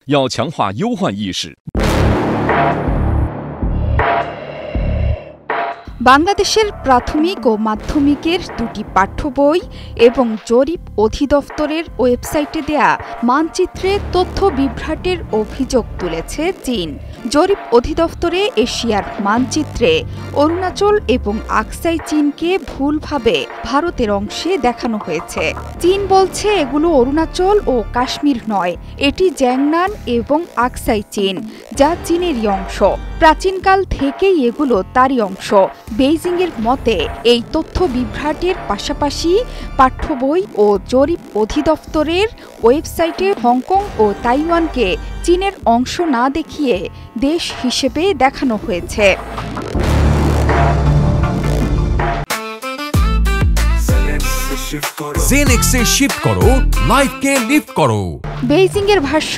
要强化忧患意识。 বাংলাদেশের প্রাথমিক ও মাধ্যমিকের দুটি পাঠ্য বই এবং জরিপ অধিদপ্তরের ওয়েবসাইটে দেয়া মানচিত্রে তথ্য বিভ্রাটের অভিযোগ তুলেছে চীন। জরিপ অধিদপ্তরে এশিয়ার মানচিত্রে অরুণাচল এবং আকসাই চীনকে ভুলভাবে ভারতের অংশে দেখানো হয়েছে। চীন বলছে এগুলো অরুণাচল ও কাশ্মীর নয়, এটি জ্যাংনান এবং আকসাই চীন, যা চীনেরই অংশ। প্রাচীনকাল থেকেই এগুলো তারই অংশ। বেইজিংয়ের মতে এই তথ্য বিভ্রাটের পাশাপাশি পাঠ্য বই ও জরিপ অধিদপ্তরের ওয়েবসাইটে হংকং ও তাইওয়ানকে চীনের অংশ না দেখিয়ে দেশ হিসেবে দেখানো হয়েছে। জেনেক্সে শিফট করো, লাইফকে লিফট করো। বেইজিংয়ের ভাষ্য,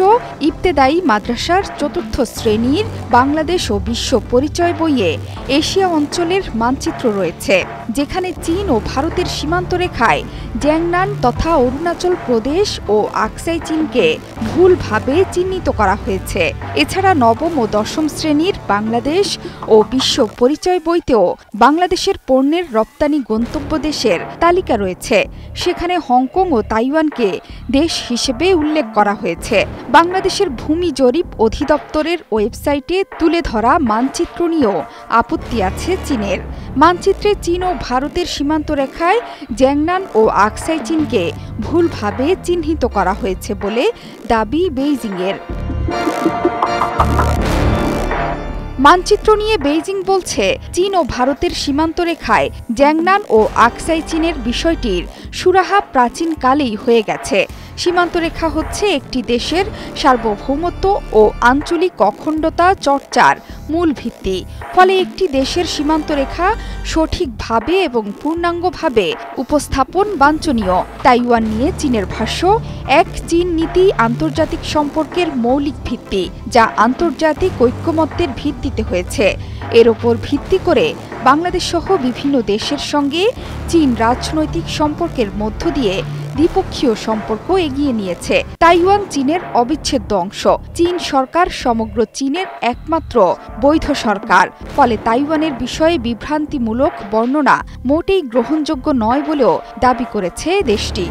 ইবতেদায়ী মাদ্রাসার চতুর্থ শ্রেণীর বাংলাদেশ ও বিশ্ব পরিচয় বইয়ে এশিয়া অঞ্চলের মানচিত্র রয়েছে, যেখানে চীন ও ভারতের সীমান্ত রেখায় জ্যাংনান তথা অরুণাচল প্রদেশ ও আকসাই চীনকে ভুলভাবে চিহ্নিত করা হয়েছে। এছাড়া নবম ও দশম শ্রেণীর বাংলাদেশ ও বিশ্ব পরিচয় বইতেও বাংলাদেশের পণ্যের রপ্তানি গন্তব্য দেশের তালিকা রয়েছে, সেখানে হংকং ও তাইওয়ানকে দেশ হিসেবে উল্লেখ করা হয়েছে। বাংলাদেশের ভূমি জরিপ অধিদপ্তরের ওয়েবসাইটে তুলে ধরা মানচিত্র নিয়েও আপত্তি আছে চীনের। মানচিত্রে চীন ও ভারতের সীমান্ত রেখায় জ্যাংনান ও আকসাই চীনকে ভুলভাবে চিহ্নিত করা হয়েছে বলে দাবি বেইজিংয়ের। মানচিত্র নিয়ে বেইজিং বলছে, চীন ও ভারতের সীমান্ত রেখায় জ্যাংনান ও আকসাই চীনের বিষয়টির সুরাহা প্রাচীনকালেই হয়ে গেছে। সীমান্তরেখা হচ্ছে একটি দেশের সার্বভৌমত্ব ও আঞ্চলিক অখণ্ডতা চর্চার মূল ভিত্তি। ফলে একটি দেশের সীমান্তরেখা সঠিকভাবে এবং পূর্ণাঙ্গভাবে উপস্থাপন বাঞ্ছনীয়। তাইওয়ান নিয়ে চীনের ভাষ্য, এক চীন নীতি আন্তর্জাতিক সম্পর্কের মৌলিক ভিত্তি, যা আন্তর্জাতিক ঐক্যমত্যের ভিত্তিতে হয়েছে। এর ওপর ভিত্তি করে বাংলাদেশ সহ বিভিন্ন দেশের সঙ্গে চীন রাজনৈতিক সম্পর্কের মধ্য দিয়ে দ্বিপক্ষীয় সম্পর্ক এগিয়ে নিয়েছে। তাইওয়ান চীনের অবিচ্ছেদ্য অংশ। চীন সরকার সমগ্র চীনের একমাত্র বৈধ সরকার। ফলে তাইওয়ানের বিষয়ে বিভ্রান্তিমূলক বর্ণনা মোটেই গ্রহণযোগ্য নয় বলেও দাবি করেছে দেশটি।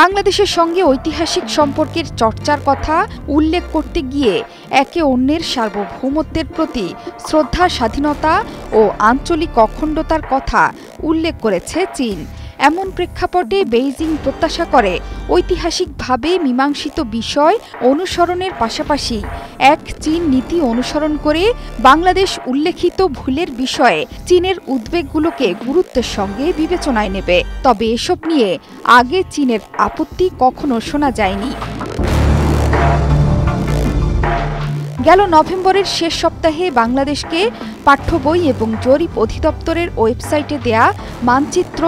বাংলাদেশের সঙ্গে ঐতিহাসিক সম্পর্কের চর্চার কথা উল্লেখ করতে গিয়ে একে অন্যের সার্বভৌমত্বের প্রতি শ্রদ্ধা, স্বাধীনতা ও আঞ্চলিক অখণ্ডতার কথা উল্লেখ করেছে চীন। এমন প্রেক্ষাপটে বেইজিং প্রত্যাশা করে ঐতিহাসিকভাবে মীমাংসিত বিষয় অনুসরণের পাশাপাশি এক চীন নীতি অনুসরণ করে বাংলাদেশ উল্লেখিত ভুলের বিষয়ে চীনের উদ্বেগগুলোকে গুরুত্বের সঙ্গে বিবেচনায় নেবে। তবে এসব নিয়ে আগে চীনের আপত্তি কখনো শোনা যায়নি। গেল নভেম্বরের শেষ সপ্তাহে বাংলাদেশকে পাঠ্য বই এবং জরিপ অধিদপ্তরের ওয়েবসাইটে দেয়া মানচিত্র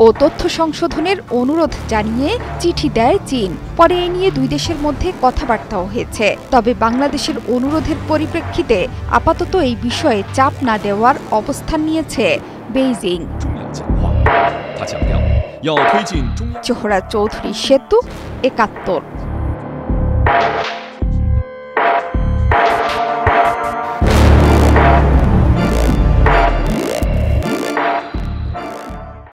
ও তথ্য সংশোধনের অনুরোধ জানিয়ে চিঠি দেয় চীন। পরে এ নিয়ে দুই দেশের মধ্যে কথাবার্তাও হয়েছে। তবে বাংলাদেশের অনুরোধের পরিপ্রেক্ষিতে আপাতত এই বিষয়ে চাপ না দেওয়ার অবস্থান নিয়েছে বেইজিং। জোহরা চৌধুরী সেতু, ৭১।